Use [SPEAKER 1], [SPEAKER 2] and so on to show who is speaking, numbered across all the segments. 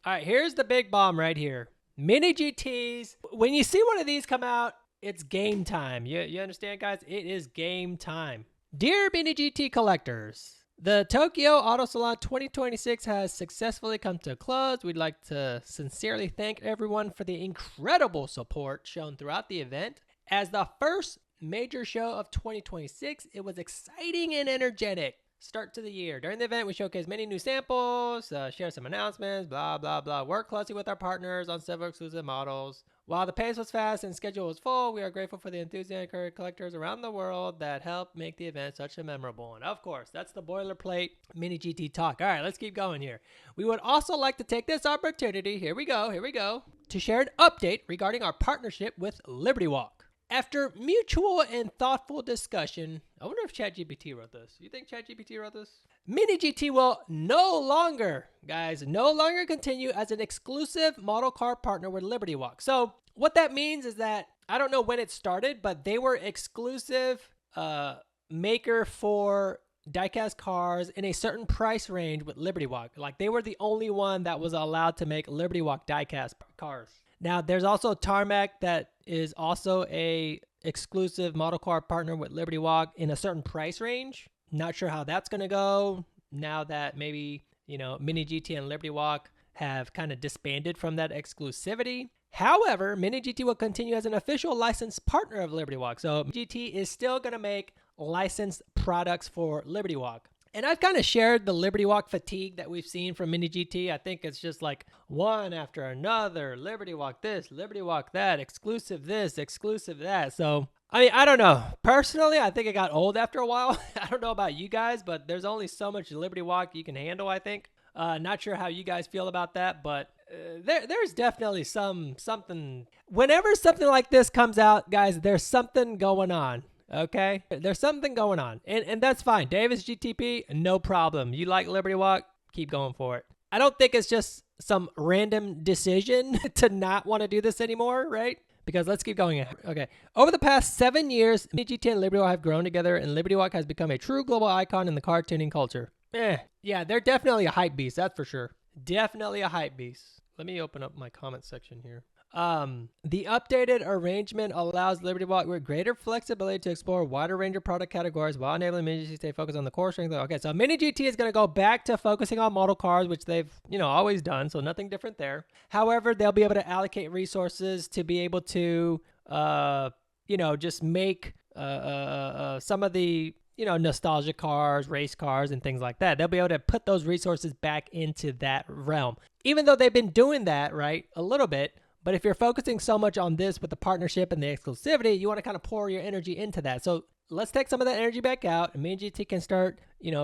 [SPEAKER 1] All right, here's the big bomb right here. Mini GTs. When you see one of these come out, it's game time. You understand, guys? It is game time. Dear Mini GT collectors, the Tokyo Auto Salon 2026 has successfully come to a close. We'd like to sincerely thank everyone for the incredible support shown throughout the event. As the first major show of 2026, it was exciting and energetic start to the year. During the event, we showcased many new samples, shared some announcements, blah, blah, blah. Worked closely with our partners on several exclusive models. While the pace was fast and schedule was full, we are grateful for the enthusiastic collectors around the world that helped make the event such a memorable one. Of course, that's the boilerplate Mini GT talk. All right, let's keep going here. We would also like to take this opportunity, here we go, to share an update regarding our partnership with Liberty Walk. After mutual and thoughtful discussion, I wonder if ChatGPT wrote this. You think ChatGPT wrote this? Mini GT will no longer continue as an exclusive model car partner with Liberty Walk. So what that means is that, I don't know when it started, but they were exclusive maker for diecast cars in a certain price range with Liberty Walk. Like, they were the only one that was allowed to make Liberty Walk diecast cars. Now, there's also Tarmac that is also a exclusive model car partner with Liberty Walk in a certain price range. Not sure how that's going to go now that maybe, Mini GT and Liberty Walk have kind of disbanded from that exclusivity. However, Mini GT will continue as an official licensed partner of Liberty Walk. So GT is still going to make licensed products for Liberty Walk. And I've kind of shared the Liberty Walk fatigue that we've seen from Mini GT. I think it's just like one after another. Liberty Walk this, Liberty Walk that, exclusive this, exclusive that. So, I don't know. Personally, I think it got old after a while. I don't know about you guys, but there's only so much Liberty Walk you can handle, I think. Not sure how you guys feel about that, but there's definitely something. Whenever something like this comes out, guys, there's something going on. Okay, there's something going on, and that's fine. Davis GTP, no problem. You like Liberty Walk, keep going for it. I don't think it's just some random decision to not want to do this anymore, right? Because let's keep going. Okay, over the past 7 years, Mini GT and Liberty Walk have grown together, and Liberty Walk has become a true global icon in the car tuning culture. Yeah, they're definitely a hype beast, that's for sure. Definitely a hype beast. Let me open up my comment section here. The updated arrangement allows Liberty Walk with greater flexibility to explore a wider range of product categories while enabling Mini GT to stay focused on the core strength. Okay, so Mini GT is going to go back to focusing on model cars, which they've, always done, so nothing different there. However, they'll be able to allocate resources to be able to, just make some of the, nostalgia cars, race cars, and things like that. They'll be able to put those resources back into that realm. Even though they've been doing that, right, a little bit. But if you're focusing so much on this with the partnership and the exclusivity, you want to kind of pour your energy into that. So let's take some of that energy back out, and Mini GT can start,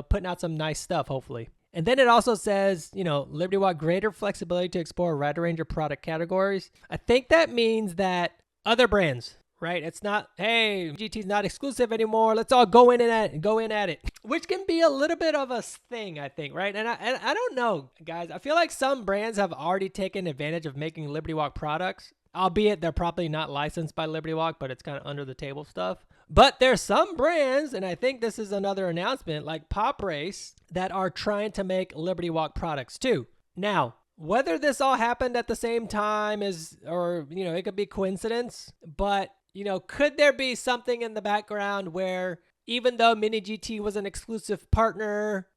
[SPEAKER 1] putting out some nice stuff, hopefully. And then it also says, Liberty Walk greater flexibility to explore a wider range of product categories. I think that means that other brands, right? It's not, hey, GT's not exclusive anymore. Let's all go in at it, which can be a little bit of a thing, I think, right? And I don't know, guys. I feel like some brands have already taken advantage of making Liberty Walk products, albeit they're probably not licensed by Liberty Walk, but it's kind of under the table stuff. But there's some brands, and I think this is another announcement, like Pop Race, that are trying to make Liberty Walk products too. Now, whether this all happened at the same time it could be coincidence, but could there be something in the background where even though Mini GT was an exclusive partner,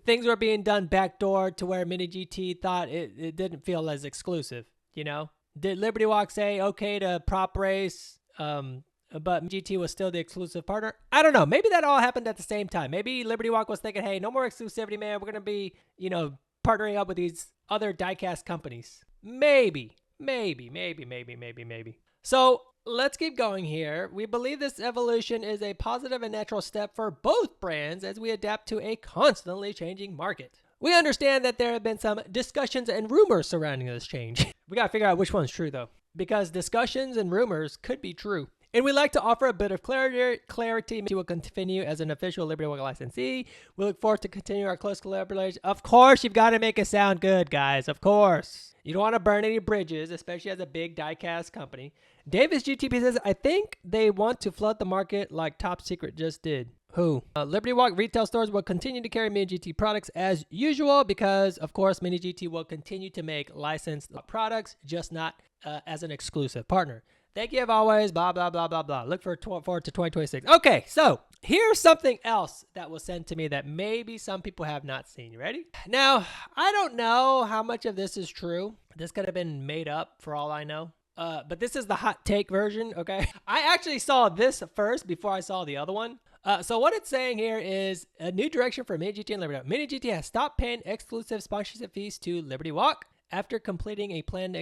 [SPEAKER 1] things were being done backdoor to where Mini GT thought it didn't feel as exclusive, Did Liberty Walk say okay to Prop Race, but GT was still the exclusive partner? I don't know. Maybe that all happened at the same time. Maybe Liberty Walk was thinking, hey, no more exclusivity, man. We're going to be, partnering up with these other diecast companies. Maybe. So let's keep going here. We believe this evolution is a positive and natural step for both brands as we adapt to a constantly changing market. We understand that there have been some discussions and rumors surrounding this change. We got to figure out which one's true, though, because discussions and rumors could be true. And we'd like to offer a bit of clarity. We will continue as an official Liberty Walk licensee. We look forward to continuing our close collaboration. Of course, you've got to make it sound good, guys. Of course. You don't want to burn any bridges, especially as a big diecast company. Davis GTP says, I think they want to flood the market like Top Secret just did. Who? Liberty Walk retail stores will continue to carry Mini GT products as usual because, of course, Mini GT will continue to make licensed products, just not as an exclusive partner. Thank you, as always, blah, blah, blah, blah, blah. Look forward to 2026. Okay, so here's something else that was sent to me that maybe some people have not seen. You ready? Now, I don't know how much of this is true. This could have been made up for all I know. But this is the hot take version, okay? I actually saw this first before I saw the other one. So what it's saying here is a new direction for Mini GT and Liberty Walk. Mini GT has stopped paying exclusive sponsorship fees to Liberty Walk. After completing a planned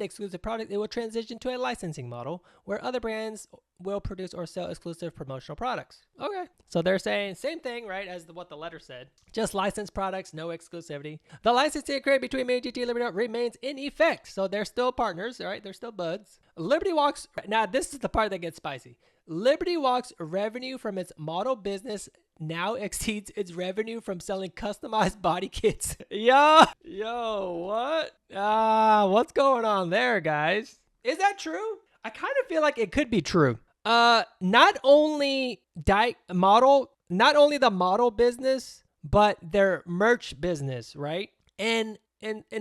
[SPEAKER 1] exclusive product, it will transition to a licensing model where other brands will produce or sell exclusive promotional products. Okay. So they're saying same thing, right, as what the letter said. Just licensed products, no exclusivity. The licensing agreement between Mini GT and Liberty Walk remains in effect. So they're still partners, all right? They're still buds. Liberty Walk's, now this is the part that gets spicy. Liberty Walk's revenue from its model business now exceeds its revenue from selling customized body kits. Yo, what? What's going on there, guys? Is that true? I kind of feel like it could be true. Not only the model business, but their merch business, right? And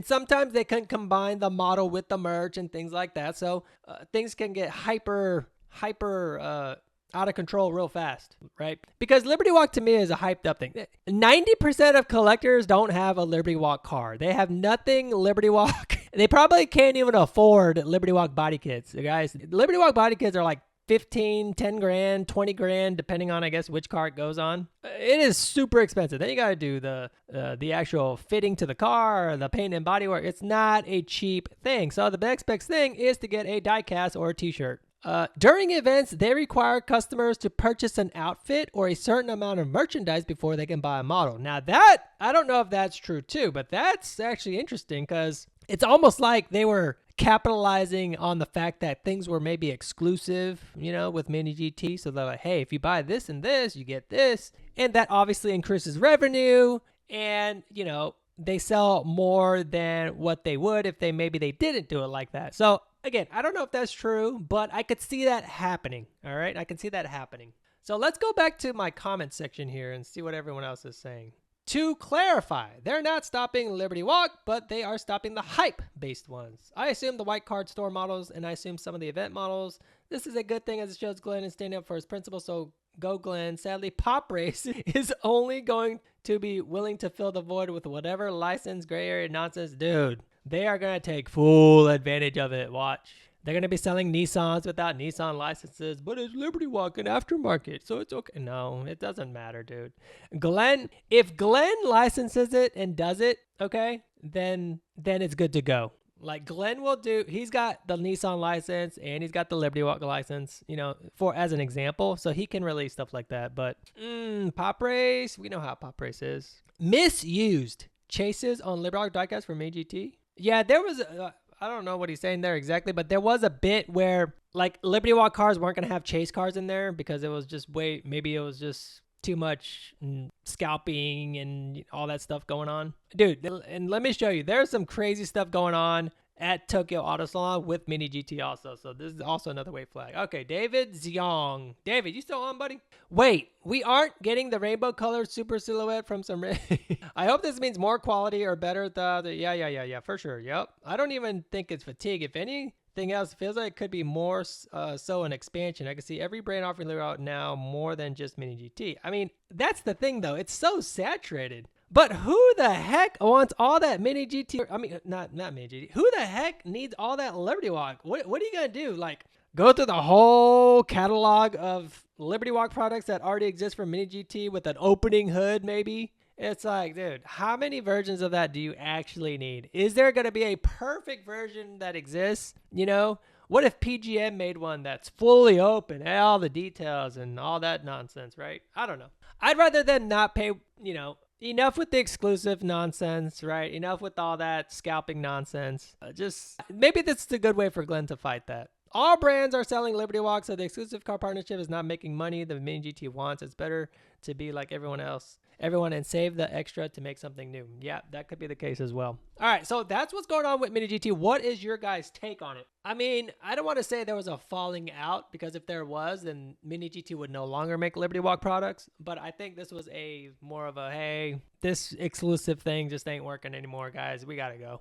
[SPEAKER 1] sometimes they can combine the model with the merch and things like that. So things can get hyper out of control real fast, right? Because Liberty Walk to me is a hyped up thing. 90% of collectors don't have a Liberty Walk car. They have nothing Liberty Walk. They probably can't even afford Liberty Walk body kits, guys. Liberty Walk body kits are like 15, 10 grand, 20 grand, depending on, I guess, which car it goes on. It is super expensive. Then you got to do the actual fitting to the car, the paint and body work. It's not a cheap thing. So the next best thing is to get a diecast or a t-shirt. During events, they require customers to purchase an outfit or a certain amount of merchandise before they can buy a model. Now that, I don't know if that's true too, but that's actually interesting because it's almost like they were capitalizing on the fact that things were maybe exclusive, with Mini GT. So they're like, hey, if you buy this and this, you get this. And that obviously increases revenue. And, they sell more than what they would if they didn't do it like that. So again, I don't know if that's true, but I could see that happening. All right. I can see that happening. So let's go back to my comment section here and see what everyone else is saying. To clarify, they're not stopping Liberty Walk, but they are stopping the hype-based ones. I assume the white card store models, and I assume some of the event models. This is a good thing as it shows Glenn is standing up for his principles, so go Glenn. Sadly, Pop Race is only going to be willing to fill the void with whatever license, gray area nonsense. Dude, they are going to take full advantage of it. Watch. They're going to be selling Nissans without Nissan licenses, but it's Liberty Walk and aftermarket, so it's okay. No, it doesn't matter, dude. If Glenn licenses it and does it, okay, then it's good to go. Like Glenn will do, he's got the Nissan license and he's got the Liberty Walk license, for as an example, so he can release stuff like that. But Pop Race, we know how Pop Race is. Misused chases on Liberty Walk diecast for Mini GT. Yeah, there was I don't know what he's saying there exactly, but there was a bit where like Liberty Walk cars weren't going to have chase cars in there because it was just maybe it was just too much scalping and all that stuff going on. Dude, and let me show you, there's some crazy stuff going on at Tokyo Auto Salon with Mini GT also. So this is also another white flag. Okay, David Xiong. David, you still on, buddy? Wait, we aren't getting the rainbow colored super silhouette from some... I hope this means more quality or better. Yeah, for sure. Yep. I don't even think it's fatigue. If anything else, it feels like it could be more so an expansion. I can see every brand offering out now more than just Mini GT. I mean, that's the thing, though. It's so saturated. But who the heck wants all that Mini GT? I mean, not Mini GT. Who the heck needs all that Liberty Walk? What are you going to do? Like, go through the whole catalog of Liberty Walk products that already exist for Mini GT with an opening hood, maybe? It's like, dude, how many versions of that do you actually need? Is there going to be a perfect version that exists? What if PGM made one that's fully open, all the details and all that nonsense, right? I don't know. I'd rather than not pay, enough with the exclusive nonsense, right? Enough with all that scalping nonsense. Maybe this is a good way for Glenn to fight that. All brands are selling Liberty Walk, so the exclusive car partnership is not making money the Mini GT wants. It's better to be like everyone else. everyone and save the extra to make something new. Yeah, that could be the case as well. All right, so that's what's going on with Mini GT. What is your guys' take on it? I mean, I don't want to say there was a falling out, because if there was, then Mini GT would no longer make Liberty Walk products. But I think this was a more of a, hey, this exclusive thing just ain't working anymore, guys. We gotta go.